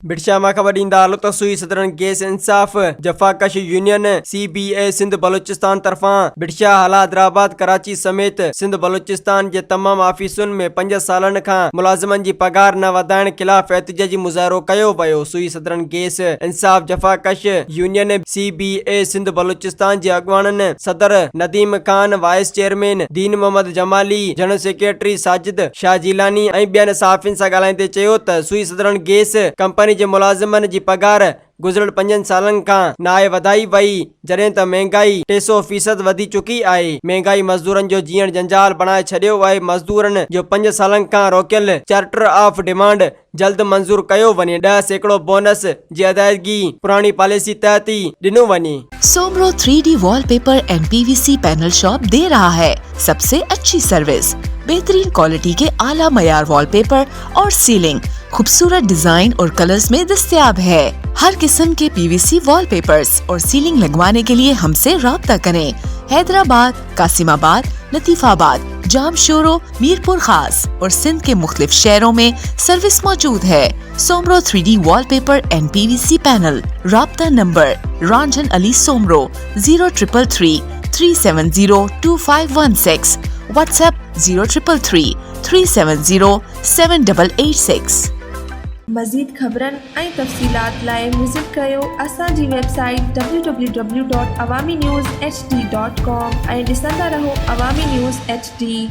बिरशा में खबर ईंदा लुत्सुई सदरन गैस इंसाफ जफाकश यूनियन CBA सिंध बलूचिस्तान तरफा बिरशा हला हैदराबाद कराची समेत सिंध बलूचिस्तान के तमाम ऑफिसुन में 5 सालन का मुलाजिमन की पगार न वधाइण खिलाफ एहतजाजी मुजाहरो कयो वियो। सुई सदरन गैस इंसाफ जफाकश यूनियन CBA सिंध बलूचिस्तान के अगवानन सदर नदीम खान, वाइस चेयरमैन दीन मोहम्मद जमाली, जनरल सेक्रेटरी साजिद शाह जिलानी ऐं ॿियनि सहाफ़ियुनि सां ॻाल्हाईंदे चयो त सुई सदरन गैस कंपनी जे मुलाजिमन जी पगार गुज़िरियल 5 सालन खां नाहे वधाई वई, जॾहिं त महांगाई 300% वधी चुकी आहे। महांगाई मज़दूरनि जो जीअण जंजाल बणाए छॾियो आहे। मज़दूरनि जो 5 सालन खां रोकियल चार्टर ऑफ डिमांड जल्द मंजूर कयो वञे। 10% बोनस जी अदायगी पुरानी पॉलिसी तहत ही ॾिनो वञे। Soomro 3D wallpaper and PVC panel shop दे रहा है सबसे अच्छी सर्विस, बेहतरीन क्वालिटी के आला मयार वॉलपेपर और सीलिंग खूबसूरत डिजाइन और कलर्स में दस्तयाब है। हर किस्म के PVC वॉलपेपर्स और सीलिंग लगवाने के लिए हमसे राब्ता करें। हैदराबाद, कासिमाबाद, लतीफाबाद, जामशोरो, मीरपुर खास और सिंध के मुख्तलिफ शहरों में सर्विस मौजूद है। Soomro 3D wallpaper and PVC panel. राब्ता नंबर रंजन अली सोमरो 0333 370 2516, व्हाट्सएप 0333 370 7886। मज़ीद ख़बरनि ऐं तफ़सीलात लाइ विज़िट कयो असांजी वेबसाइट www.awamiNewsHD.com ऐं ॾिसंदा रहो अवामी न्यूज़ HD।